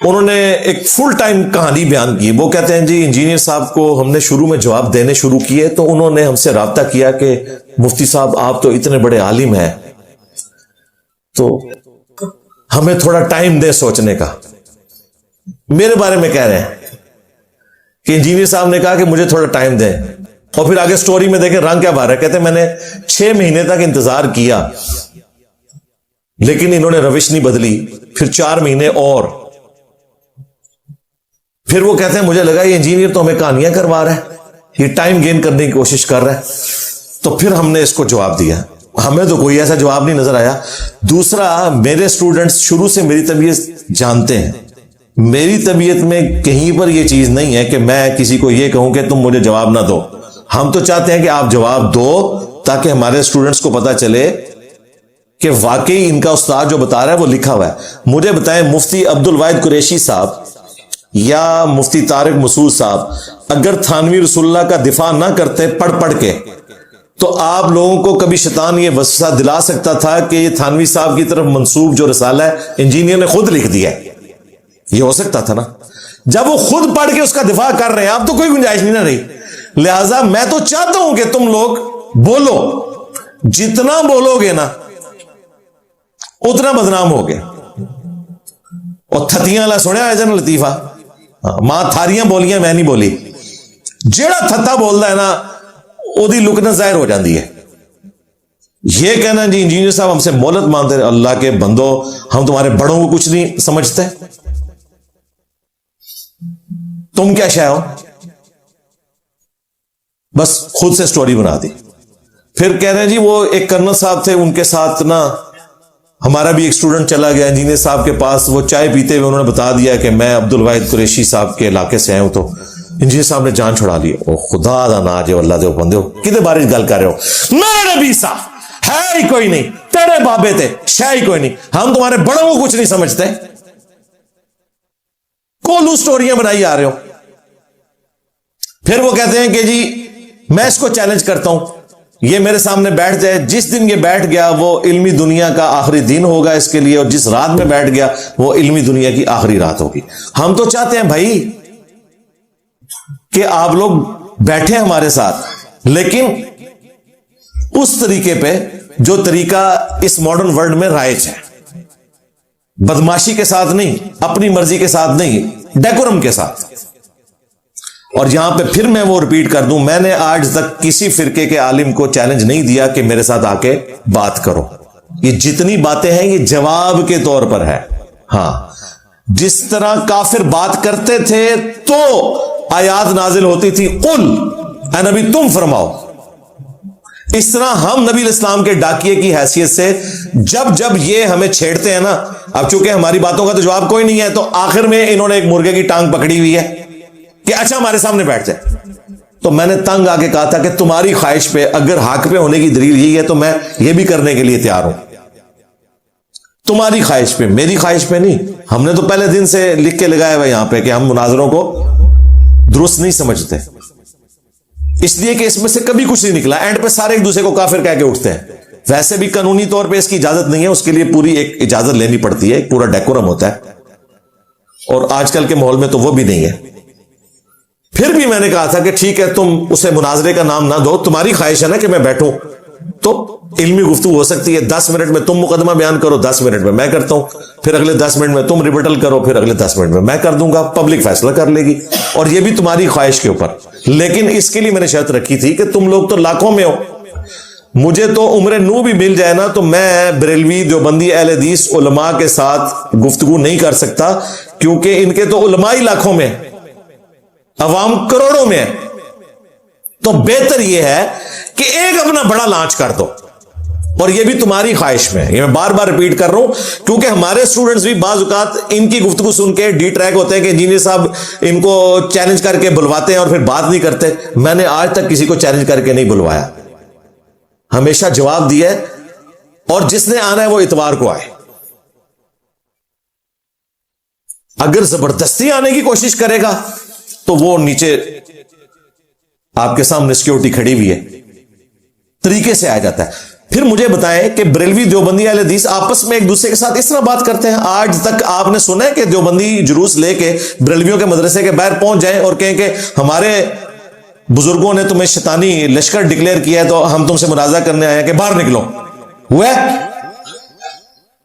उन्होंने एक full time कहानी बयान की। वो कहते हैं जी इंजीनियर साहब को हमने शुरू में जवाब देने शुरू किए तो उन्होंने हमसे राब्ता किया कि मुफ्ती साहब आप तो इतने बड़े आलिम हैं तो हमें थोड़ा टाइम दे सोचने का। मेरे बारे में कह रहे हैं कि इंजीनियर साहब ने कहा कि मुझे थोड़ा टाइम दें। और फिर आगे स्टोरी में देखें रंग क्या बार है। कहते मैंने 6 महीने तक इंतजार किया लेकिन इन्होंने रविश नहीं बदली। फिर 4 महीने और फिर वो कहते हैं मुझे लगा ये इंजीनियर तो हमें कहानियां करवा रहा है, ये टाइम गेन करने की कोशिश कर रहा है। तो फिर हमने इसको जवाब दिया। हमें तो कोई ऐसा जवाब नहीं नजर आया। दूसरा, मेरे स्टूडेंट्स शुरू से मेरी तबीयत जानते हैं। मेरी तबीयत में कहीं पर यह चीज नहीं है कि मैं किसी को यह कहूं कि तुम मुझे जवाब ना दो। हम तो चाहते हैं कि आप जवाब दो ताकि हमारे स्टूडेंट्स को पता चले कि वाकई इनका उस्ताद जो बता रहा है वो लिखा हुआ है। मुझे बताएं, मुफ्ती अब्दुल वाहिद कुरैशी साहब या मुफ्ती तारिक मसूद साहब अगर थानवी रसूलुल्लाह का दिफा ना करते पढ़ पढ़ के, तो आप लोगों को कभी शैतान ये वसवसा दिला सकता था कि ये थानवी साहब की तरफ मंसूब जो रसाला है इंजीनियर ने खुद लिख दिया है? ये हो सकता था ना। जब वो खुद पढ़ के उसका दिफा कर रहे हैं, आप तो कोई गुंजाइश नहीं ना रही। लिहाजा मैं तो चाहता हूं कि तुम लोग बोलो, जितना बोलोगे ना उतना बदनाम हो गया। और थतियां ला सुनिया है जन लतीफा, मां थारियां बोलियां मैं नहीं बोली। जेड़ा थत्ता बोलता है ना ओदी लुकना जाहिर हो जाती है। यह कहना जी इंजीनियर साहब हमसे मोहलत मांगते हैं, अल्लाह के बंदो हम तुम्हारे बड़ों को कुछ नहीं समझते, तुम क्या शाय हो? बस खुद से स्टोरी बना दी। फिर कह रहे हैं जी वो एक कर्नल साहब थे, उनके साथ ना हमारा भी एक स्टूडेंट चला गया इंजीनियर साहब के पास। वो चाय पीते हुए उन्होंने बता दिया कि मैं अब्दुल वाहिद कुरैशी साहब के इलाके से आया हूं। तो इंजीनियर साहब ने जान छुड़ा ली। ओ खुदा दा ना जो अल्लाह दे बंदे हो किदे बारे गल कर रहे हो? मेरे नबी साहब है ही कोई नहीं, तेरे बाबे थे शाह ही कोई नहीं, हम तुम्हारे बड़ों को कुछ नहीं समझते। कोलू स्टोरियां बनाई आ रहे हो। फिर वो कहते हैं कि जी मैं इसको चैलेंज करता हूं, ये मेरे सामने बैठ जाए। जिस दिन ये बैठ गया वो इल्मी दुनिया का आखिरी दिन होगा इसके लिए, और जिस रात में बैठ गया वो इल्मी दुनिया की आखिरी रात होगी। हम तो चाहते हैं भाई कि आप लोग बैठे हमारे साथ, लेकिन उस तरीके पे जो तरीका इस मॉडर्न वर्ल्ड में राइज है, बदमाशी के साथ नहीं, अपनी मर्जी के साथ नहीं, डेकोरम के साथ। और यहां पे फिर मैं वो रिपीट कर दूं, मैंने आज तक किसी फिरके के आलिम को चैलेंज नहीं दिया कि मेरे साथ आके बात करो। ये जितनी बातें हैं ये जवाब के तौर पर है। हां, जिस तरह काफिर बात करते थे तो आयात नाजिल होती थी, कुल ऐ नबी तुम फरमाओ। इस तरह हम नबी इस्लाम के डाकिए की हैसियत से जब जब ये हमें छेड़ते हैं ना, अब चूंकि हमारी बातों का तो जवाब कोई नहीं है, तो आखिर में इन्होंने एक मुर्गे की टांग पकड़ी हुई है कि अच्छा हमारे सामने बैठ जाए। तो मैंने तंग आके कहा था कि तुम्हारी ख्वाहिश पे अगर हक पे होने की दलील यही है तो मैं ये भी करने के लिए तैयार हूं। तुम्हारी ख्वाहिश पे, मेरी ख्वाहिश पे नहीं। हमने तो पहले दिन से लिख के लगाया हुआ यहां पे कि हम मुनाजरों को दुरुस्त नहीं समझते, इसलिए कि इसमें से कभी कुछ नहीं निकला। एंड पे सारे एक दूसरे को काफिर कह के उठते हैं। वैसे भी कानूनी तौर पे इसकी इजाजत नहीं है, उसके लिए पूरी एक इजाजत लेनी पड़ती है, एक पूरा डेकोरम होता है, और आजकल के माहौल में तो वो भी नहीं है। फिर भी मैंने कहा था कि ठीक है तुम उसे मुनाजरे का नाम ना दो, तुम्हारी ख्वाहिश है ना कि मैं बैठूं, तो इल्मी गुफ्तगू हो सकती है। 10 मिनट में तुम मुकदमा बयान करो, 10 मिनट में मैं करता हूं, फिर अगले 10 मिनट में तुम रिबटल करो, फिर अगले 10 मिनट में मैं कर दूंगा, पब्लिक फैसला कर लेगी। और ये भी तुम्हारी ख्वाहिश के ऊपर। लेकिन इसके लिए मैंने शर्त रखी थी कि तुम लोग तो लाखों में हो, मुझे तो उम्र नू भी मिल जाए ना तो मैं बरेलवी देवबंदी अहले हदीस उलमा के साथ गुफ्तगू नहीं कर सकता, क्योंकि इनके तो उलमा ही लाखों में, अवाम करोड़ों में है। तो बेहतर यह है कि एक अपना बड़ा लॉन्च कर दो, और यह भी तुम्हारी ख्वाहिश में। ये मैं बार बार रिपीट कर रहा हूं क्योंकि हमारे स्टूडेंट्स भी बाज़ औक़ात इनकी गुफ्तगू सुन के डी ट्रैक होते हैं कि इंजीनियर साहब इनको चैलेंज करके बुलवाते हैं और फिर बात नहीं करते। मैंने आज तक किसी को चैलेंज करके नहीं बुलवाया, हमेशा जवाब दिया है, और जिसने आना है वो इतवार को आए। अगर जबरदस्ती आने की कोशिश करेगा तो वो नीचे आपके सामने सिक्योरिटी खड़ी हुई है, तरीके से आ जाता है। फिर मुझे बताएं कि बरेलवी देवबंदी अहले हदीस आपस में एक दूसरे के साथ इस तरह बात करते हैं? आज तक आपने सुना है कि देवबंदी जुलूस लेके बरेलवियों के मदरसे के बाहर पहुंच जाएं और कहें कि हमारे बुजुर्गों ने तुम्हें शैतानी लश्कर डिक्लेयर किया है तो हम तुमसे मुनाजा करने आए हैं कि बाहर निकलो? हुआ?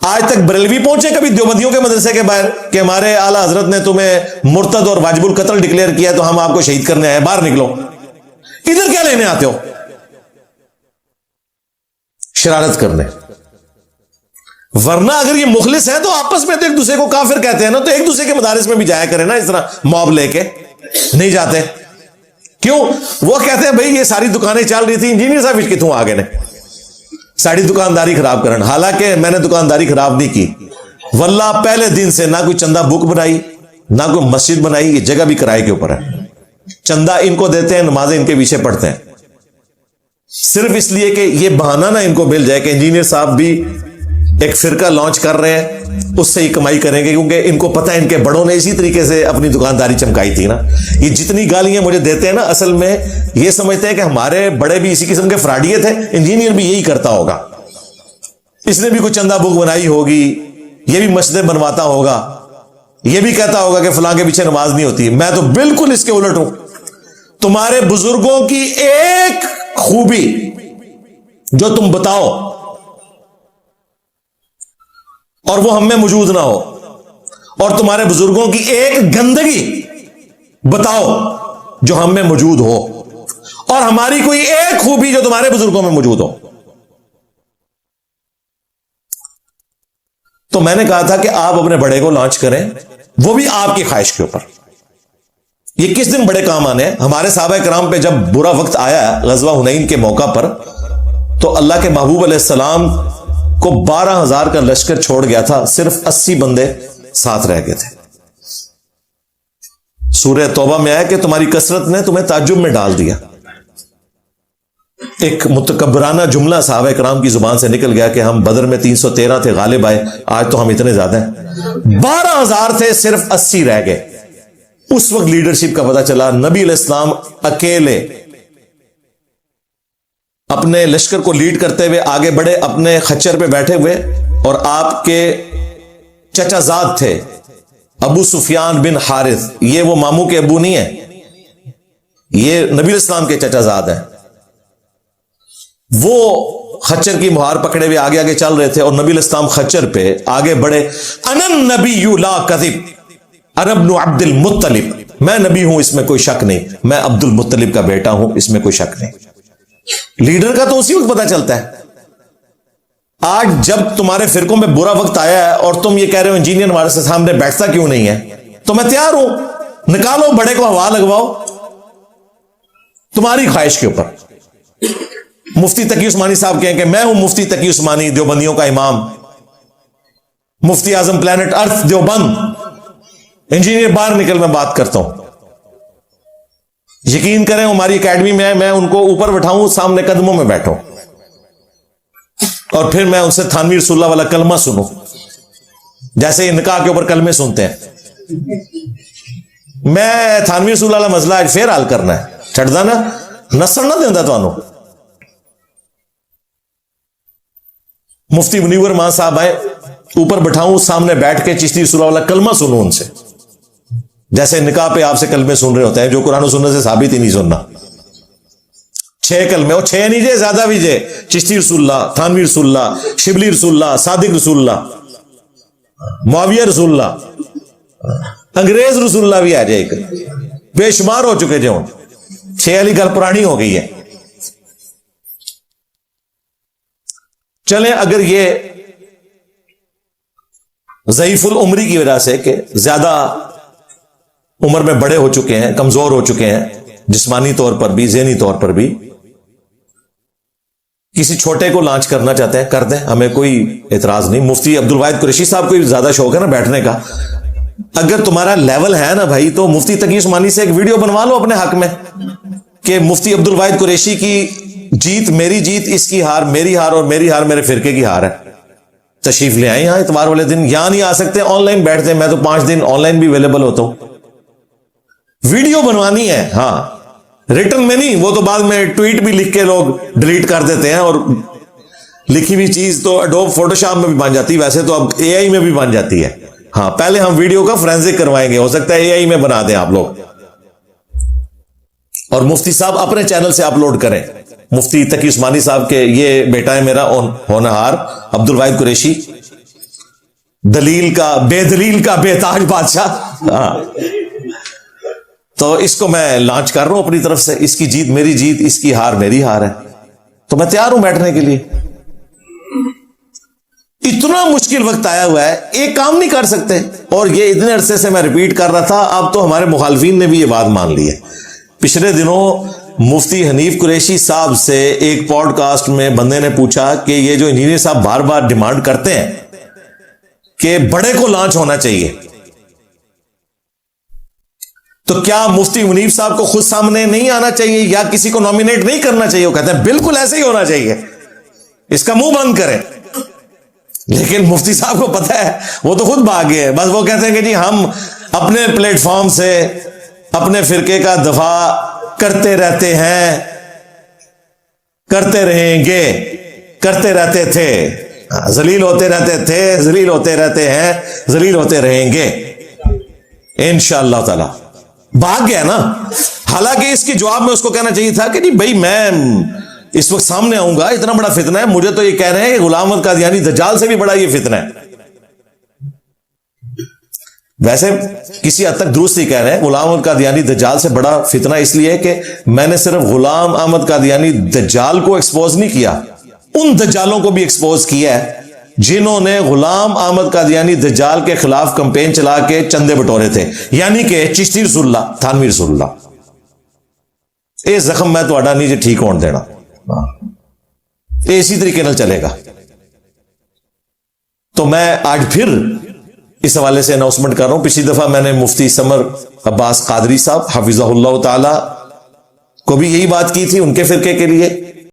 आज तक बरेलवी पहुंचे कभी देवबंदियों के मदरसे के बाहर कि हमारे आला हजरत ने तुम्हें मुर्तद और वाजिबुल कत्ल डिक्लेयर किया तो हम आपको शहीद करने आए, बाहर निकलो? इधर क्या लेने आते हो? शरारत करने। वरना अगर ये मुखलिस है तो आपस में तो एक दूसरे को काफिर कहते हैं ना, तो एक दूसरे के मदारिस में भी जाया करें ना, इस तरह मॉब लेके। नहीं जाते क्यों? वो कहते हैं भाई ये सारी दुकानें चल रही थी, इंजीनियर साहब कितों आ गए ने सारी दुकानदारी खराब करन। हालांकि मैंने दुकानदारी खराब नहीं की, वल्लाह पहले दिन से ना कोई चंदा बुक बनाई ना कोई मस्जिद बनाई, ये जगह भी किराए के ऊपर है। चंदा इनको देते हैं, नमाजें इनके पीछे पढ़ते हैं, सिर्फ इसलिए कि ये बहाना ना इनको मिल जाए कि इंजीनियर साहब भी एक फिरका लॉन्च कर रहे हैं, उससे ही कमाई करेंगे, क्योंकि इनको पता है इनके बड़ों ने इसी तरीके से अपनी दुकानदारी चमकाई थी ना। ये जितनी गालियां मुझे देते हैं ना, असल में ये समझते हैं कि हमारे बड़े भी इसी किस्म के फ्रॉडिये थे, इंजीनियर भी यही करता होगा, इसने भी कोई चंदा बुक बनाई होगी, ये भी मस्जिदें बनवाता होगा, ये भी कहता होगा कि फलां के पीछे नमाज नहीं होती। मैं तो बिल्कुल इसके उलट हूं। तुम्हारे बुजुर्गों की एक खूबी जो तुम बताओ और वो हम में मौजूद ना हो, और तुम्हारे बुजुर्गों की एक गंदगी बताओ जो हम में मौजूद हो, और हमारी कोई एक खूबी जो तुम्हारे बुजुर्गों में मौजूद हो। तो मैंने कहा था कि आप अपने बड़े को लॉन्च करें, वो भी आपकी ख्वाहिश के ऊपर। ये किस दिन बड़े काम आने? हमारे सहाबा कराम पे जब बुरा वक्त आया गज़वा हुनैन के मौका पर, तो अल्लाह के महबूब अलैहिस्सलाम को 12,000 का लश्कर छोड़ गया था, सिर्फ 80 बंदे साथ रह गए थे। सूरह तौबा में आया कि तुम्हारी कसरत ने तुम्हें ताज्जुब में डाल दिया। एक मुतकब्बराना जुमला सहाबा कराम की जुबान से निकल गया कि हम बदर में 313 थे, गालिब आए, आज तो हम इतने ज्यादा हैं। 12,000 थे, सिर्फ 80 रह गए। उस वक्त लीडरशिप का पता चला। नबी अलैहिस्सलाम अकेले अपने लश्कर को लीड करते हुए आगे बढ़े, अपने खच्चर पे बैठे हुए, और आपके चचाजाद थे अबू सुफियान बिन हारिस। ये वो मामू के अबू नहीं है, ये नबी अलैहिस्सलाम के चचाजाद हैं। वो खच्चर की मुहार पकड़े हुए आगे आगे चल रहे थे, और नबी अलैहिस्सलाम खच्चर पे आगे बढ़े। अनन नबी ला कज़िब अना इब्नु अब्दुल मुत्तलिब, मैं नबी हूं, इसमें कोई शक नहीं, मैं अब्दुल मुत्तलिब का बेटा हूं, इसमें कोई शक नहीं। लीडर का तो उसी वक्त पता चलता है। आज जब तुम्हारे फिरकों में बुरा वक्त आया है और तुम ये कह रहे हो इंजीनियर हमारे सामने बैठता क्यों नहीं है, तो मैं तैयार हूं, निकालो बड़े को, हवा लगवाओ, तुम्हारी ख्वाहिश के ऊपर। मुफ्ती तकी उस्मानी साहब कहें कि मैं हूं मुफ्ती तकी उस्मानी, देवबंदियों का इमाम, मुफ्ती आजम प्लेनेट अर्थ देवबंद, इंजीनियर बाहर निकल मैं बात करता हूं। यकीन करें हमारी एकेडमी में मैं उनको ऊपर बैठाऊं, सामने कदमों में बैठूं, और फिर मैं उनसे थानवी रसूलुल्लाह वाला कलमा सुनूं, जैसे निकाह के ऊपर कलमे सुनते हैं। मैं थानवी रसूलुल्लाह वाला मसला आज फिर हल करना है, छड़दा ना नसण ना देंदा तुहानू। मुफ्ती मुनीवर मान साहब आए, ऊपर बैठाऊं, सामने बैठ के चिश्ती रसूलुल्लाह वाला कलमा सुनूं उनसे, जैसे निकाह पे आपसे कलमे सुन रहे होते हैं, जो कुरान सुनने से साबित ही नहीं सुनना। 6 कलमे, और 6 नहीं जे, ज्यादा भी जे, चिश्ती रसूलुल्लाह, थानवी रसूलुल्लाह, शिबली रसूलुल्लाह, सादिक रसूलुल्लाह, मुआविया रसूलुल्लाह, अंग्रेज रसूलुल्लाह भी आ जाए, बेशुमार हो चुके जो। 6 वाली गल पुरानी हो गई है। चलें, अगर ये ज़ईफुल उम्री की वजह से कि ज्यादा उम्र में बड़े हो चुके हैं, कमजोर हो चुके हैं, जिस्मानी तौर पर भी ज़हनी तौर पर भी, किसी छोटे को लॉन्च करना चाहते हैं, कर दें, हमें कोई एतराज नहीं। मुफ्ती अब्दुल वाहिद कुरैशी साहब को ज्यादा शौक है ना बैठने का। अगर तुम्हारा लेवल है ना भाई, तो मुफ्ती तकी उस्मानी से एक वीडियो बनवा लो अपने हक में कि मुफ्ती अब्दुल वाहिद कुरैशी की जीत मेरी जीत, इसकी हार मेरी हार, और मेरी हार मेरे फिरके की हार है। तशरीफ ले आए यहां इतवार वाले दिन, यहां नहीं आ सकते ऑनलाइन बैठते, मैं तो 5 दिन ऑनलाइन भी अवेलेबल होता हूं। वीडियो बनवानी है, हाँ, रिटर्न में नहीं, वो तो बाद में ट्वीट भी लिख के लोग डिलीट कर देते हैं और लिखी हुई चीज तो एडोब फोटोशॉप में भी बन जाती है, वैसे तो अब एआई में भी बन जाती है। हाँ, पहले हम वीडियो का फोरेंसिक करवाएंगे, हो सकता है एआई में बना दें आप लोग, और मुफ्ती साहब अपने चैनल से अपलोड करें। मुफ्ती तकी उस्मानी साहब के ये बेटा है मेरा होनहार अब्दुल वाहिद कुरैशी, दलील का बेताज बादशाह। हाँ, तो इसको मैं लॉन्च कर रहा हूं अपनी तरफ से। इसकी जीत मेरी जीत, इसकी हार मेरी हार है, तो मैं तैयार हूं बैठने के लिए। इतना मुश्किल वक्त आया हुआ है, एक काम नहीं कर सकते, और ये इतने अरसे से मैं रिपीट कर रहा था, अब तो हमारे मुखालफीन ने भी ये बात मान ली है। पिछले दिनों मुफ्ती हनीफ कुरैशी साहब से एक पॉडकास्ट में बंदे ने पूछा कि ये जो इंजीनियर साहब बार बार डिमांड करते हैं कि बड़े को लॉन्च होना चाहिए, तो क्या मुफ्ती मुनीफ साहब को खुद सामने नहीं आना चाहिए या किसी को नॉमिनेट नहीं करना चाहिए? वो कहते हैं बिल्कुल ऐसे ही होना चाहिए, इसका मुंह बंद करें। लेकिन मुफ्ती साहब को पता है, वो तो खुद भाग गए। बस वो कहते हैं कि जी हम अपने प्लेटफॉर्म से अपने फिरके का दफा करते रहते हैं, करते रहेंगे, करते रहते थे, जलील होते रहते थे, जलील होते रहते हैं, जलील होते रहेंगे इंशाअल्लाह ताला। भाग गया ना। हालांकि इसके जवाब में उसको कहना चाहिए था कि जी भाई मैं इस वक्त सामने आऊंगा, इतना बड़ा फितना है, मुझे तो ये कह रहे हैं कि गुलाम अहमद कादियानी दज्जाल से भी बड़ा ये फितना है। वैसे किसी हद तक दुरुस्त ही कह रहे हैं, गुलाम अहमद कादियानी दज्जाल से बड़ा फितना इसलिए कि मैंने सिर्फ गुलाम अहमद कादियानी दज्जाल को एक्सपोज नहीं किया, उन दज्जालों को भी एक्सपोज किया है जिन्होंने गुलाम अहमद कादियानी दज्जाल के खिलाफ कैंपेन चला के चंदे बटोरे थे, यानी कि चिश्ती रसूलुल्लाह, थानवी रसूलुल्लाह। ये जख्म मैं ਤੁਹਾਡਾ नहीं जी ठीक होने देना, इसी तरीके ਨਾਲ चलेगा। तो मैं आज फिर इस हवाले से अनाउंसमेंट कर रहा हूं। पिछली दफा मैंने मुफ्ती समर अब्बास कादरी साहब हफिज़हुल्लाह ताला को भी यही बात की थी उनके फिरके के लिए,